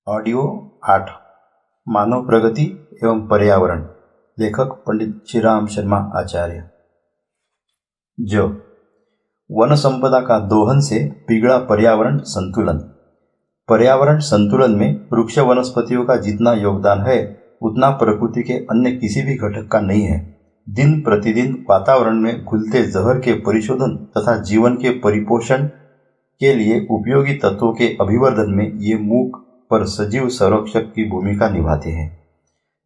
Audio 8 मानव प्रगति एवं पर्यावरण। लेखक पंडित श्रीराम शर्मा आचार्य। जो वन संपदा का दोहन से बिगड़ा पर्यावरण संतुलन। पर्यावरण संतुलन में वृक्ष वनस्पतियों का जितना योगदान है उतना प्रकृति के अन्य किसी भी घटक का नहीं है। दिन प्रतिदिन वातावरण में घुलते जहर के परिशोधन तथा जीवन के परिपोषण के लिए उपयोगी तत्वों के अभिवर्धन में ये मूक पर सजीव संरक्षक की भूमिका निभाते हैं।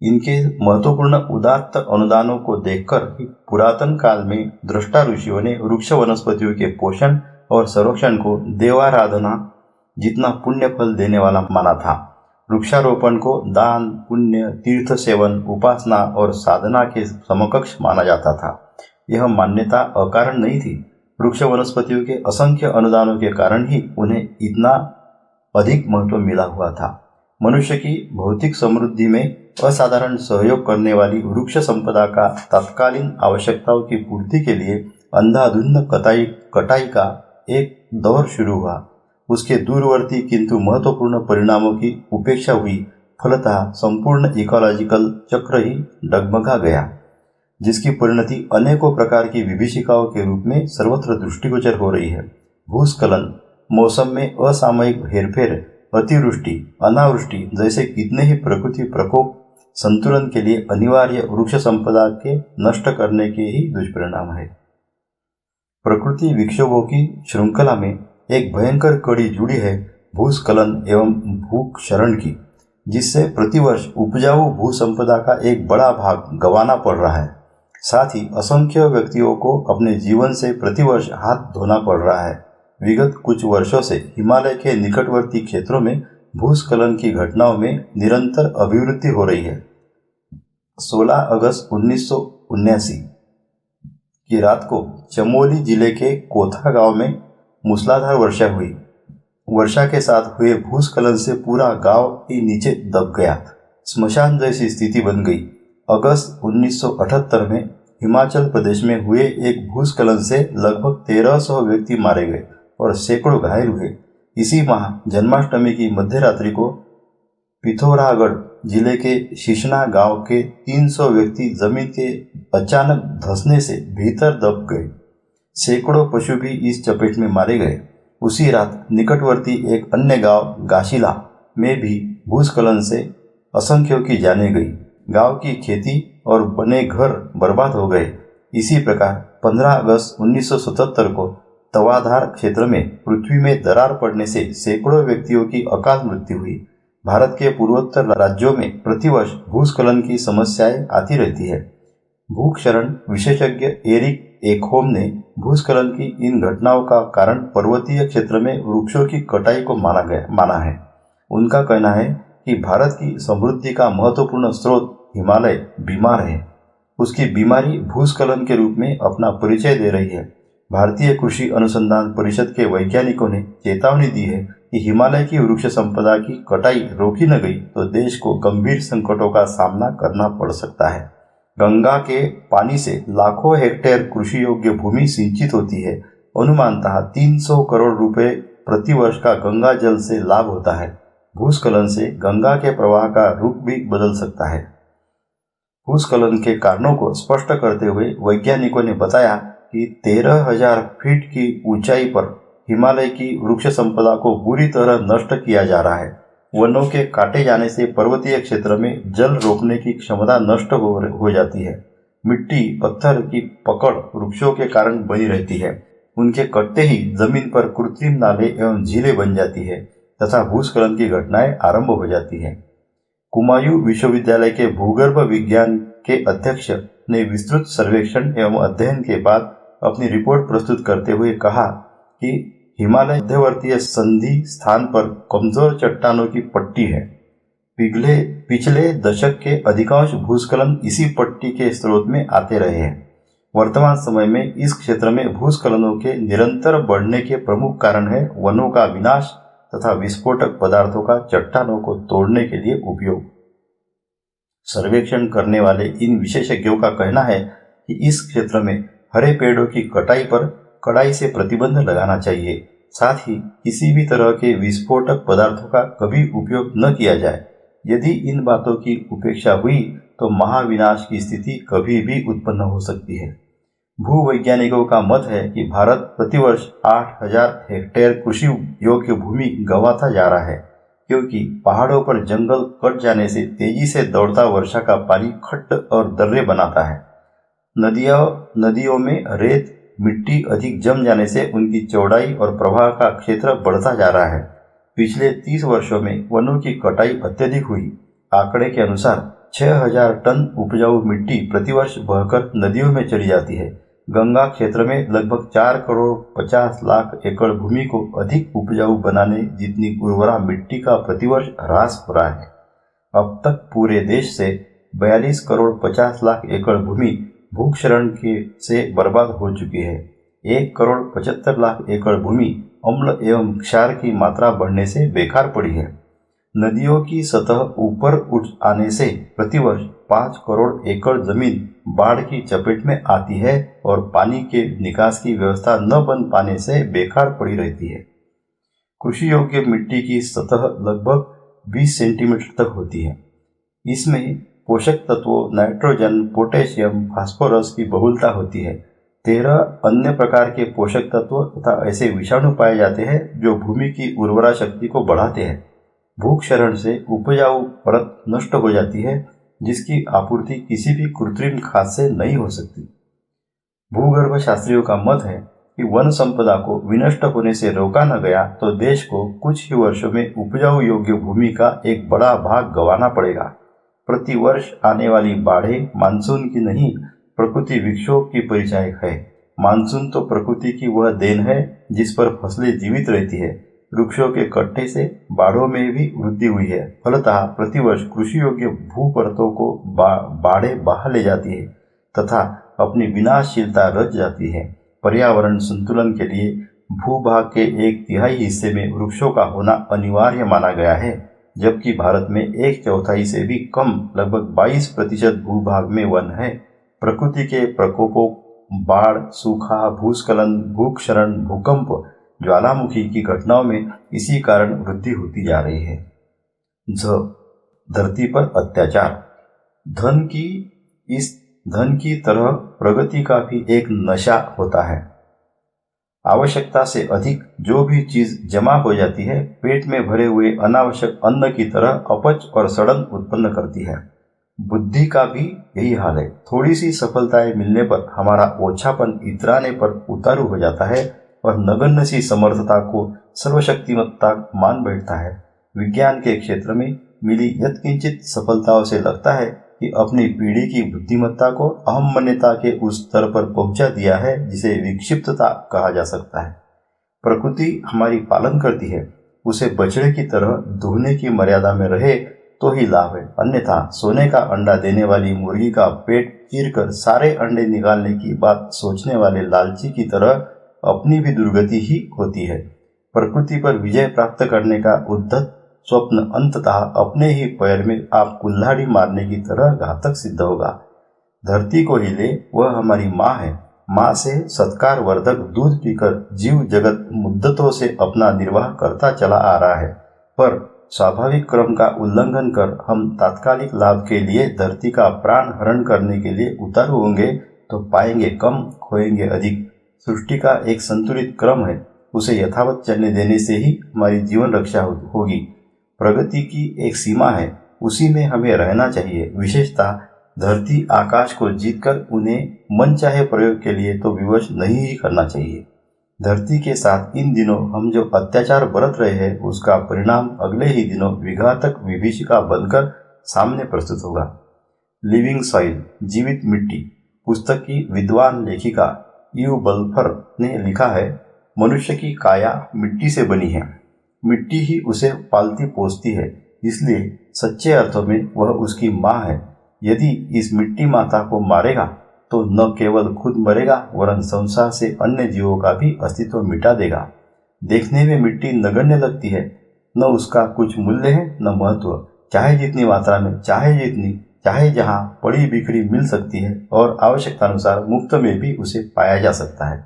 इनके महत्वपूर्ण उदात्त अनुदानों को देखकर ही पुरातन काल में दृष्टा ऋषियों ने वृक्ष वनस्पतियों के पोषण और संरक्षण को देवाराधना जितना पुण्य फल देने वाला माना था। वृक्षारोपण को दान, पुण्य, तीर्थ सेवन, उपासना और साधना के समकक्ष माना जाता था। यह मान्यता अकारण नहीं थी। वृक्ष वनस्पतियों के असंख्य अनुदानों के कारण ही उन्हें इतना अधिक महत्व मिला हुआ था। मनुष्य की भौतिक समृद्धि में असाधारण सहयोग करने वाली वृक्ष संपदा का तत्कालीन आवश्यकताओं की पूर्ति के लिए अंधाधुंध कटाई का एक दौर शुरू हुआ। उसके दूरवर्ती किंतु महत्वपूर्ण परिणामों की उपेक्षा हुई। फलतः संपूर्ण इकोलॉजिकल चक्र ही डगमगा गया, जिसकी परिणति अनेकों प्रकार की विभीषिकाओं के रूप में सर्वत्र दृष्टिगोचर हो रही है। भूस्खलन, मौसम में असामयिक हेरफेर, अतिवृष्टि, अनावृष्टि जैसे कितने ही प्रकृति प्रकोप संतुलन के लिए अनिवार्य वृक्ष संपदा के नष्ट करने के ही दुष्परिणाम है। प्रकृति विक्षोभों की श्रृंखला में एक भयंकर कड़ी जुड़ी है भूस्खलन एवं भूक्षरण की, जिससे प्रतिवर्ष उपजाऊ भू संपदा का एक बड़ा भाग गंवाना पड़ रहा है। साथ ही असंख्य व्यक्तियों को अपने जीवन से प्रतिवर्ष हाथ धोना पड़ रहा है। विगत कुछ वर्षों से हिमालय के निकटवर्ती क्षेत्रों में भूस्खलन की घटनाओं में निरंतर अभिवृद्धि हो रही है। 16 अगस्त 1979 की रात को चमोली जिले के कोथा गांव में मूसलाधार वर्षा हुई। वर्षा के साथ हुए भूस्खलन से पूरा गांव ही नीचे दब गया। स्मशान जैसी स्थिति बन गई। अगस्त 1978 में हिमाचल प्रदेश में हुए एक भूस्खलन से लगभग 1300 व्यक्ति मारे गए और सैकड़ों घायल हुए। इसी माह जन्माष्टमी की मध्यरात्रि को पिथौरागढ़ जिले के शिशना गांव के 300 व्यक्ति जमीन के अचानक धंसने से भीतर दब गए। सैकड़ों पशु भी इस चपेट में मारे गए। उसी रात निकटवर्ती एक अन्य गांव गाशिला में भी भूस्खलन से असंख्यों की जानें गई। गांव की खेती और बने घर बर्बाद हो गए। इसी प्रकार 15 अगस्त 1977 को तवाधार क्षेत्र में पृथ्वी में दरार पड़ने से सैकड़ों व्यक्तियों की अकाल मृत्यु हुई। भारत के पूर्वोत्तर राज्यों में प्रतिवर्ष भूस्खलन की समस्याएं आती रहती है। भूक्षरण विशेषज्ञ एरिक एकहोम ने भूस्खलन की इन घटनाओं का कारण पर्वतीय क्षेत्र में वृक्षों की कटाई को माना है। उनका कहना है कि भारत की समृद्धि का महत्वपूर्ण स्रोत हिमालय बीमार है। उसकी बीमारी भूस्खलन के रूप में अपना परिचय दे रही है। भारतीय कृषि अनुसंधान परिषद के वैज्ञानिकों ने चेतावनी दी है कि हिमालय की वृक्ष संपदा की कटाई रोकी न गई तो देश को गंभीर संकटों का सामना करना पड़ सकता है। गंगा के पानी से लाखों हेक्टेयर कृषि योग्य भूमि सिंचित होती है। अनुमानतः 300 करोड़ रुपए प्रतिवर्ष का गंगा जल से लाभ होता है। भूस्खलन से गंगा के प्रवाह का रुख भी बदल सकता है। भूस्खलन के कारणों को स्पष्ट करते हुए वैज्ञानिकों ने बताया कि 13,000 फीट की ऊंचाई पर हिमालय की वृक्ष संपदा को बुरी तरह नष्ट किया जा रहा है। वनों के काटे जाने से पर्वतीय क्षेत्र में जल रोकने की क्षमता नष्ट हो जाती है। मिट्टी पत्थर की पकड़ वृक्षों के कारण बनी रहती है। उनके कटते ही जमीन पर कृत्रिम नाले एवं झीलें बन जाती है तथा भूस्खलन की घटनाएं आरंभ हो जाती है। कुमायूं विश्वविद्यालय के भूगर्भ विज्ञान के अध्यक्ष ने विस्तृत सर्वेक्षण एवं अध्ययन के बाद अपनी रिपोर्ट प्रस्तुत करते हुए कहा कि हिमालय मध्यवर्तीय संधि स्थान पर कमजोर चट्टानों की पट्टी है। पिछले दशक के अधिकांश भूस्खलन इसी पट्टी के स्रोत में आते रहे हैं। वर्तमान समय में इस क्षेत्र में भूस्खलनों के निरंतर बढ़ने के प्रमुख कारण है वनों का विनाश तथा विस्फोटक पदार्थों का चट्टानों को तोड़ने के लिए उपयोग। सर्वेक्षण करने वाले इन विशेषज्ञों का कहना है कि इस क्षेत्र में हरे पेड़ों की कटाई पर कड़ाई से प्रतिबंध लगाना चाहिए। साथ ही किसी भी तरह के विस्फोटक पदार्थों का कभी उपयोग न किया जाए। यदि इन बातों की उपेक्षा हुई तो महाविनाश की स्थिति कभी भी उत्पन्न हो सकती है। भूवैज्ञानिकों का मत है कि भारत प्रतिवर्ष 8,000 हेक्टेयर कृषि योग्य भूमि गंवाता जा रहा है, क्योंकि पहाड़ों पर जंगल कट जाने से तेजी से दौड़ता वर्षा का पानी खड्ड और दर्रे बनाता है। नदियों में रेत मिट्टी अधिक जम जाने से उनकी चौड़ाई और प्रवाह का क्षेत्र बढ़ता जा रहा है। पिछले 30 वर्षों में वनों की कटाई अत्यधिक हुई। आंकड़े के अनुसार 6,000 टन उपजाऊ मिट्टी प्रतिवर्ष बहकर नदियों में चली जाती है। गंगा क्षेत्र में लगभग 4 करोड़ 50 लाख एकड़ भूमि को अधिक उपजाऊ बनाने जितनी उर्वरा मिट्टी का प्रतिवर्ष ह्रास हो रहा है। अब तक पूरे देश से 42 करोड़ 50 लाख एकड़ भूमि भूक्षरण से बर्बाद हो चुकी है। 1 करोड़ 75 लाख एकड़ भूमि अम्ल एवं क्षार की मात्रा बढ़ने से बेकार पड़ी है। नदियों की सतह ऊपर उठ आने से प्रतिवर्ष 5 करोड़ एकड़ जमीन बाढ़ की चपेट में आती है और पानी के निकास की व्यवस्था न बन पाने से बेकार पड़ी रहती है। कृषि योग्य मिट्टी की सतह लगभग 20 सेंटीमीटर तक होती है। इसमें पोषक तत्वों नाइट्रोजन, पोटेशियम, फास्फोरस की बहुलता होती है। 13 अन्य प्रकार के पोषक तत्व तथा ऐसे विषाणु पाए जाते हैं जो भूमि की उर्वरा शक्ति को बढ़ाते हैं। भूक्षरण से उपजाऊ परत नष्ट हो जाती है, जिसकी आपूर्ति किसी भी कृत्रिम खाद से नहीं हो सकती। भूगर्भ शास्त्रियों का मत है कि वन संपदा को विनष्ट होने से रोका न गया तो देश को कुछ ही वर्षों में उपजाऊ योग्य भूमि का एक बड़ा भाग गंवाना पड़ेगा। प्रति वर्ष आने वाली बाढ़ें मानसून की नहीं, प्रकृति विक्षोभ की परिचायक है। मानसून तो प्रकृति की वह देन है जिस पर फसलें जीवित रहती है। वृक्षों के कटने से बाढ़ों में भी वृद्धि हुई है। फलतः प्रतिवर्ष कृषि योग्य भू परतों को बाढ़ें बहा ले जाती है तथा अपनी विनाशशीलता रच जाती है। पर्यावरण संतुलन के लिए भूभाग के 1/3 हिस्से में वृक्षों का होना अनिवार्य माना गया है, जबकि भारत में 1/4 से भी कम लगभग 22% भूभाग में वन है। प्रकृति के प्रकोपों, बाढ़, सूखा, भूस्खलन, भूक्षरण, भूकंप, ज्वालामुखी की घटनाओं में इसी कारण वृद्धि होती जा रही है। धरती पर अत्याचार। धन की तरह प्रगति का भी एक नशा होता है। आवश्यकता से अधिक जो भी चीज जमा हो जाती है, पेट में भरे हुए अनावश्यक अन्न की तरह अपच और सड़न उत्पन्न करती है। बुद्धि का भी यही हाल है। थोड़ी सी सफलताएं मिलने पर हमारा ओछापन इतराने पर उतारू हो जाता है और नगण्य सी समर्थता को सर्वशक्तिमत्ता मान बैठता है। विज्ञान के क्षेत्र में मिली यत्किंचित सफलताओं से लगता है कि अपनी पीढ़ी की बुद्धिमत्ता को अहम्मन्यता के उस स्तर पर पहुंचा दिया है जिसे विक्षिप्तता कहा जा सकता है। प्रकृति हमारी पालन करती है, उसे बछड़े की तरह दुहने की मर्यादा में रहे तो ही लाभ है, अन्यथा सोने का अंडा देने वाली मुर्गी का पेट चीरकर सारे अंडे निकालने की बात सोचने वाले लालची की तरह अपनी भी दुर्गति ही होती है। प्रकृति पर विजय प्राप्त करने का उद्धत स्वप्न अंततः अपने ही पैर में आप कुल्हाड़ी मारने की तरह घातक सिद्ध होगा। धरती को हिले वह हमारी माँ है। माँ से सत्कार वर्धक दूध पीकर जीव जगत मुद्दतों से अपना निर्वाह करता चला आ रहा है, पर स्वाभाविक क्रम का उल्लंघन कर हम तात्कालिक लाभ के लिए धरती का प्राण हरण करने के लिए उतारू होंगे तो पाएंगे कम, खोएंगे अधिक। सृष्टि का एक संतुलित क्रम है, उसे यथावत चलने देने से ही हमारी जीवन रक्षा होगी। प्रगति की एक सीमा है, उसी में हमें रहना चाहिए। विशेषतः धरती आकाश को जीतकर उन्हें मनचाहे प्रयोग के लिए तो विवश नहीं ही करना चाहिए। धरती के साथ इन दिनों हम जो अत्याचार बरत रहे हैं, उसका परिणाम अगले ही दिनों विघातक विभीषिका बनकर सामने प्रस्तुत होगा। लिविंग सॉइल, जीवित मिट्टी पुस्तक की विद्वान लेखिका यू बल्फर ने लिखा है, मनुष्य की काया मिट्टी से बनी है, मिट्टी ही उसे पालती पोसती है, इसलिए सच्चे अर्थों में वह उसकी माँ है। यदि इस मिट्टी माता को मारेगा तो न केवल खुद मरेगा वरन संसार से अन्य जीवों का भी अस्तित्व मिटा देगा। देखने में मिट्टी नगण्य लगती है, न उसका कुछ मूल्य है न महत्व। चाहे जितनी मात्रा में, चाहे जहाँ पड़ी बिखरी मिल सकती है और आवश्यकतानुसार मुफ्त में भी उसे पाया जा सकता है।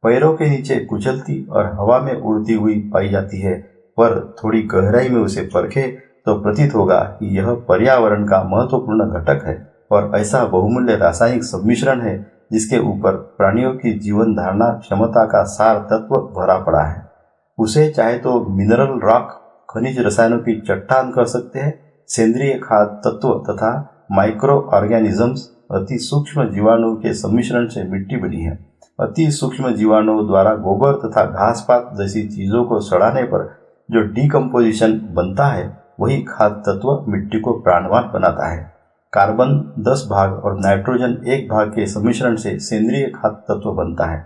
पैरों के नीचे कुचलती और हवा में उड़ती हुई पाई जाती है, पर थोड़ी गहराई में उसे परखे तो प्रतीत होगा कि यह पर्यावरण का महत्वपूर्ण घटक है और ऐसा बहुमूल्य रासायनिक सम्मिश्रण है जिसके ऊपर प्राणियों की जीवन धारणा क्षमता का सार तत्व भरा पड़ा है। उसे चाहे तो मिनरल रॉक, खनिज रसायनों की चट्टान कर सकते हैं। सेंद्रीय खाद्य तत्व तथा माइक्रो ऑर्गेनिजम्स, अति सूक्ष्म जीवाणु के सम्मिश्रण से मिट्टी बनी है। अति सूक्ष्म जीवाणुओं द्वारा गोबर तथा घास पात जैसी चीजों को सड़ाने पर जो डिकम्पोजिशन बनता है, वही खाद्य तत्व मिट्टी को प्राणवान बनाता है। कार्बन 10 भाग और नाइट्रोजन 1 भाग के सम्मिश्रण से सेंद्रीय खाद्य तत्व बनता है।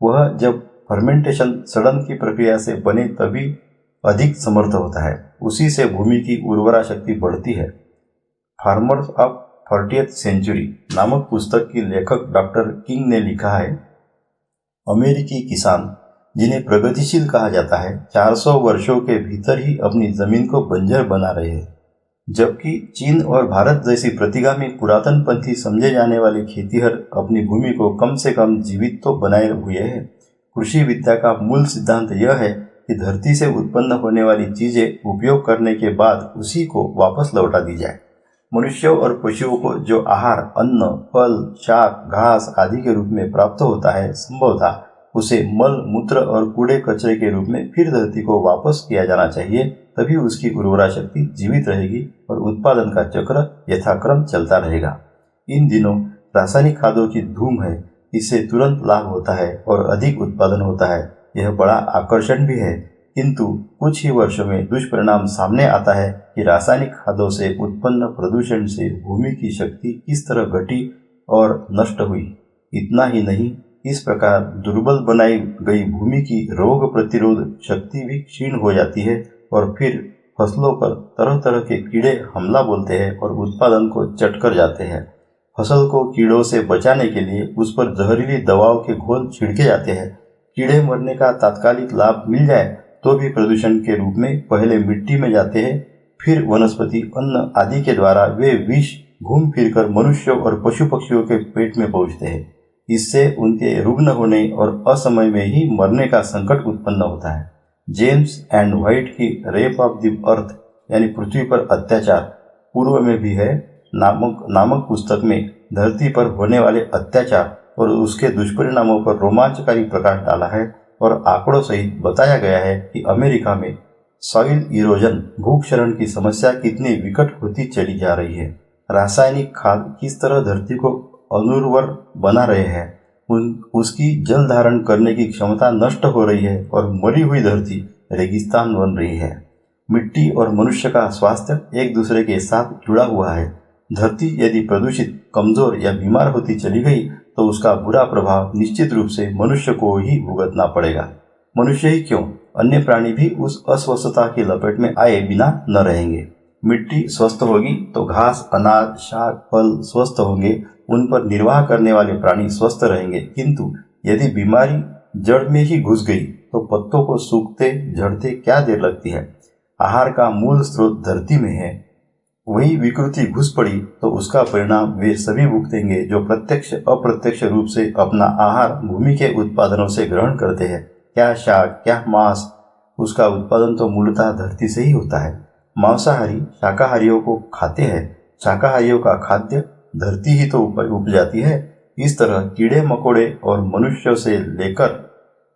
वह जब फर्मेंटेशन, सड़न की प्रक्रिया से बने तभी अधिक समर्थ होता है। उसी से भूमि की उर्वरा शक्ति बढ़ती है। फार्मर्स ऑफ 40th सेंचुरी नामक पुस्तक की लेखक डॉक्टर किंग ने लिखा है, अमेरिकी किसान, जिन्हें प्रगतिशील कहा जाता है, 400 वर्षों के भीतर ही अपनी जमीन को बंजर बना रहे हैं, जबकि चीन और भारत जैसी प्रतिगामी पुरातनपंथी समझे जाने वाले खेतीहर अपनी भूमि को कम से कम जीवित तो बनाए हुए हैं। कृषि विद्या का मूल सिद्धांत यह है कि धरती से उत्पन्न होने वाली चीजें उपयोग करने के बाद उसी को वापस लौटा दी जाए। मनुष्यों और पशुओं को जो आहार, अन्न, फल, शाक, घास आदि के रूप में प्राप्त होता है, संभवतः उसे मल, मूत्र और कूड़े कचरे के रूप में फिर धरती को वापस किया जाना चाहिए। तभी उसकी उर्वरा शक्ति जीवित रहेगी और उत्पादन का चक्र यथाक्रम चलता रहेगा। इन दिनों रासायनिक खादों की धूम है। इससे तुरंत लाभ होता है और अधिक उत्पादन होता है। यह बड़ा आकर्षण भी है, किंतु कुछ ही वर्षों में दुष्परिणाम सामने आता है कि रासायनिक खादों से उत्पन्न प्रदूषण से भूमि की शक्ति किस तरह घटी और नष्ट हुई। इतना ही नहीं, इस प्रकार दुर्बल बनाई गई भूमि की रोग प्रतिरोध शक्ति भी क्षीण हो जाती है और फिर फसलों पर तरह तरह के कीड़े हमला बोलते हैं और उत्पादन को चट कर जाते हैं। फसल को कीड़ों से बचाने के लिए उस पर जहरीली दवाओं के घोल छिड़के जाते हैं। कीड़े मरने का तात्कालिक लाभ मिल जाए तो भी प्रदूषण के रूप में पहले मिट्टी में जाते हैं, फिर वनस्पति, अन्न आदि के द्वारा वे विष घूम फिरकर मनुष्यों और पशु पक्षियों के पेट में पहुंचते हैं। इससे उनके रुग्ण होने और असमय में ही मरने का संकट उत्पन्न होता है। जेम्स एंड व्हाइट की रेप ऑफ द अर्थ यानी पृथ्वी पर अत्याचार पूर्व में भी है नामक पुस्तक में धरती पर होने वाले अत्याचार और उसके दुष्परिणामों पर रोमांचकारी प्रकाश डाला है और आंकड़ों सहित बताया गया है कि अमेरिका में सॉइल इरोजन, भूक्षरण की समस्या कितनी विकट होती चली जा रही है। रासायनिक खाद किस तरह धरती को अनुर्वर बना रहे हैं, उसकी जल धारण करने की क्षमता नष्ट हो रही है और मरी हुई धरती रेगिस्तान बन रही है। मिट्टी और मनुष्य का स्वास्थ्य एक दूसरे के साथ जुड़ा हुआ है। धरती यदि प्रदूषित, कमजोर या बीमार होती चली गई तो उसका बुरा प्रभाव निश्चित रूप से मनुष्य को ही भुगतना पड़ेगा। मनुष्य ही क्यों, अन्य प्राणी भी उस अस्वस्थता की लपेट में आए बिना न रहेंगे। मिट्टी स्वस्थ होगी तो घास, अनाज, शाक, फल स्वस्थ होंगे, उन पर निर्वाह करने वाले प्राणी स्वस्थ रहेंगे। किंतु यदि बीमारी जड़ में ही घुस गई तो पत्तों को सूखते झड़ते क्या देर लगती है। आहार का मूल स्रोत धरती में है, वही विकृति घुस पड़ी तो उसका परिणाम वे सभी भुगतेंगे जो प्रत्यक्ष अप्रत्यक्ष रूप से अपना आहार भूमि के उत्पादनों से ग्रहण करते हैं। क्या शाक, क्या मांस, उसका उत्पादन तो मूलतः धरती से ही होता है। मांसाहारी शाकाहारियों को खाते हैं, शाकाहारियों का खाद्य धरती ही तो उपजाती है। इस तरह कीड़े मकोड़े और मनुष्यों से लेकर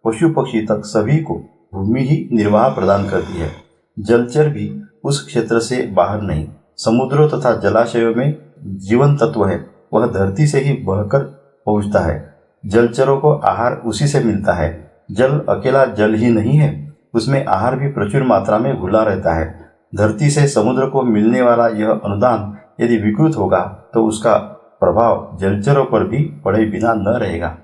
पशु पक्षी तक सभी को भूमि ही निर्वाह प्रदान करती है। जलचर भी उस क्षेत्र से बाहर नहीं। समुद्रों तथा जलाशयों में जीवन तत्व है, वह धरती से ही बहकर पहुंचता है। जलचरों को आहार उसी से मिलता है। जल अकेला जल ही नहीं है, उसमें आहार भी प्रचुर मात्रा में घुला रहता है। धरती से समुद्र को मिलने वाला यह अनुदान यदि विकृत होगा तो उसका प्रभाव जलचरों पर भी पड़े बिना न रहेगा।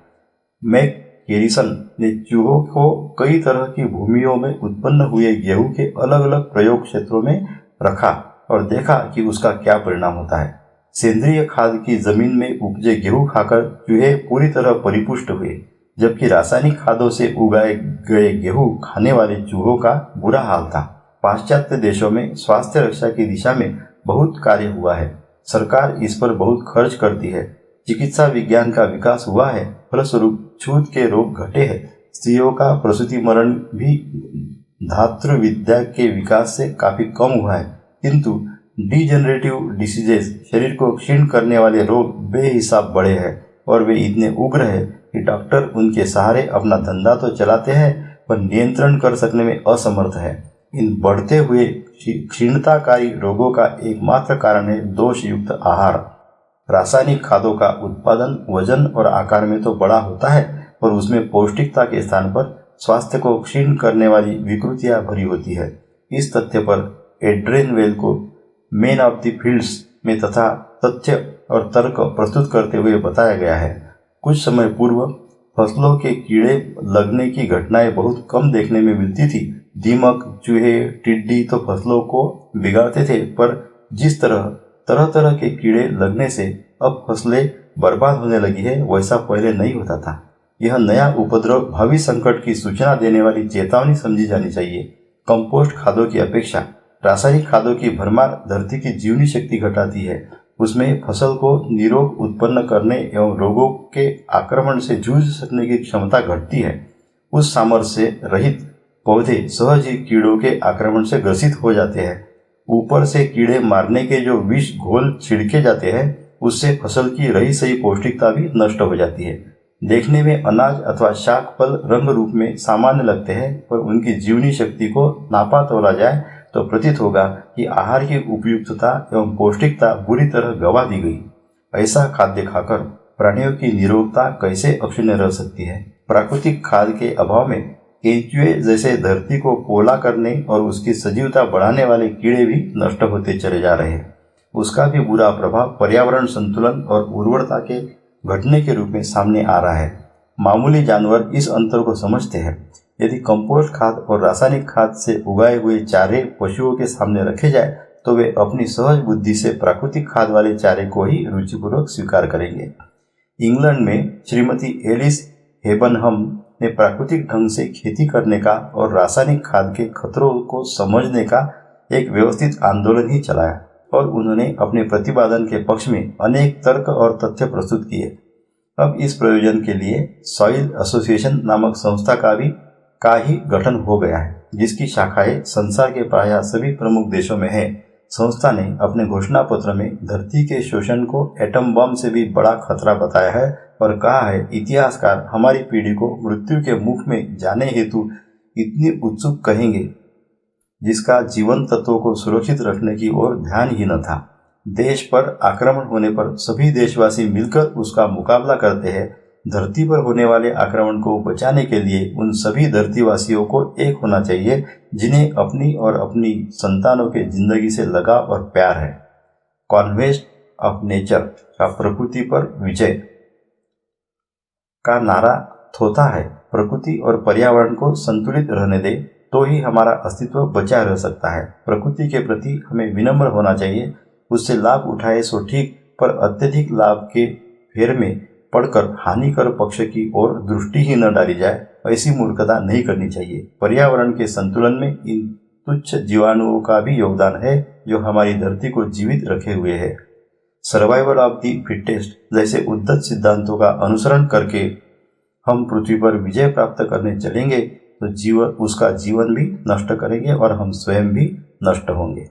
मैक कैरिसन ने चूहों को कई तरह की भूमियों में उत्पन्न हुए गेहूं के अलग अलग प्रयोग क्षेत्रों में रखा और देखा कि उसका क्या परिणाम होता है। सेंद्रीय खाद की जमीन में उपजे गेहूं खाकर चूहे पूरी तरह परिपुष्ट हुए, जबकि रासायनिक खादों से उगाए गए गेहूं खाने वाले चूहों का बुरा हाल था। पाश्चात्य देशों में स्वास्थ्य रक्षा की दिशा में बहुत कार्य हुआ है। सरकार इस पर बहुत खर्च करती है। चिकित्सा विज्ञान का विकास हुआ है, फलस्वरूप छूत के रोग घटे हैं। स्त्रियों का प्रसूति मरण भी धातृ विद्या के विकास से काफी कम हुआ है, किंतु डिजेनरेटिव डिसीजेस, शरीर को क्षीण करने वाले रोग बेहिसाब बढ़े हैं और वे इतने उग्र है कि डॉक्टर उनके सहारे अपना धंधा तो चलाते हैं पर नियंत्रण कर सकने में असमर्थ है। इन बढ़ते हुए क्षीणताकारी रोगों का एकमात्र कारण है दोषयुक्त आहार। रासायनिक खादों का उत्पादन वजन और आकार में तो बड़ा होता है पर उसमें पौष्टिकता के स्थान पर स्वास्थ्य को क्षीण करने वाली विकृतियां भरी होती है। इस तथ्य पर एड्रेन वेल को मैन ऑफ द फील्ड्स में तथा तथ्य और तर्क प्रस्तुत करते हुए बताया गया है। कुछ समय पूर्व फसलों के कीड़े लगने की घटनाएं बहुत कम देखने में मिलती थी। दीमक, चूहे, टिड्डी तो फसलों को बिगाड़ते थे, पर जिस तरह तरह के कीड़े लगने से अब फसलें बर्बाद होने लगी है वैसा पहले नहीं होता था। यह नया उपद्रव भावी संकट की सूचना देने वाली चेतावनी समझी जानी चाहिए। कंपोस्ट खादों की अपेक्षा रासायनिक खादों की भरमार धरती की जीवनी शक्ति घटाती है। उसमें फसल को निरोग उत्पन्न करने एवं रोगों के आक्रमण से जूझ सकने की क्षमता घटती है। उस सामर्थ्य से रहित पौधे सहज ही कीड़ों के आक्रमण से ग्रसित हो जाते हैं। ऊपर से कीड़े मारने के जो विष घोल छिड़के जाते हैं उससे फसल की रही सही पौष्टिकता भी नष्ट हो जाती है। देखने में अनाज अथवा शाक फल रंग रूप में सामान्य लगते हैं, पर उनकी जीवनी शक्ति को नापा तोला जाए तो प्रतीत होगा कि आहार की उपयुक्तता एवं पौष्टिकता बुरी तरह गवा दी गई। ऐसा खाद्य खाकर प्राणियों की निरोगता कैसे अक्षुण्ण रह सकती है। प्राकृतिक खाद के अभाव में केंचुए जैसे धरती को पोला करने और उसकी सजीवता बढ़ाने वाले कीड़े भी नष्ट होते चले जा रहे हैं। उसका भी बुरा प्रभाव पर्यावरण संतुलन और उर्वरता के घटने के रूप में सामने आ रहा है। मामूली जानवर इस अंतर को समझते हैं। यदि कंपोस्ट खाद और रासायनिक खाद से उगाए हुए चारे पशुओं के सामने रखे जाए तो वे अपनी सहज बुद्धि से प्राकृतिक खाद वाले चारे को ही रुचिपूर्वक स्वीकार करेंगे। इंग्लैंड में श्रीमती एलिस हेबनहम ने प्राकृतिक ढंग से खेती करने का और रासायनिक खाद के खतरों को समझने का एक व्यवस्थित आंदोलन ही चलाया और उन्होंने अपने प्रतिपादन के पक्ष में अनेक तर्क और तथ्य प्रस्तुत किए। अब इस प्रयोजन के लिए सॉइल एसोसिएशन नामक संस्था का ही गठन हो गया है, जिसकी शाखाएं संसार के प्रायः सभी प्रमुख देशों में है। संस्था ने अपने घोषणा पत्र में धरती के शोषण को एटम बम से भी बड़ा खतरा बताया है और कहा है, इतिहासकार हमारी पीढ़ी को मृत्यु के मुख में जाने हेतु इतनी उत्सुक कहेंगे जिसका जीवन तत्वों को सुरक्षित रखने की ओर ध्यान ही न था। देश पर आक्रमण होने पर सभी देशवासी मिलकर उसका मुकाबला करते हैं। धरती पर होने वाले आक्रमण को बचाने के लिए उन सभी धरतीवासियों को एक होना चाहिए जिन्हें अपनी और अपनी संतानों के जिंदगी से लगाव और प्यार है। कॉन्क्वेस्ट ऑफ नेचर का प्रकृति पर विजय का नारा थोथा है। प्रकृति और पर्यावरण को संतुलित रहने दे तो ही हमारा अस्तित्व बचा रह सकता है। प्रकृति के प्रति हमें विनम्र होना चाहिए। उससे लाभ उठाए सो ठीक, पर अत्यधिक लाभ के फेर में पड़कर हानिकर पक्ष की ओर दृष्टि ही न डाली जाए, ऐसी मूर्खता नहीं करनी चाहिए। पर्यावरण के संतुलन में इन तुच्छ जीवाणुओं का भी योगदान है जो हमारी धरती को जीवित रखे हुए है। सर्वाइवल ऑफ द फिटेस्ट जैसे उद्धत सिद्धांतों का अनुसरण करके हम पृथ्वी पर विजय प्राप्त करने चलेंगे तो उसका जीवन भी नष्ट करेंगे और हम स्वयं भी नष्ट होंगे।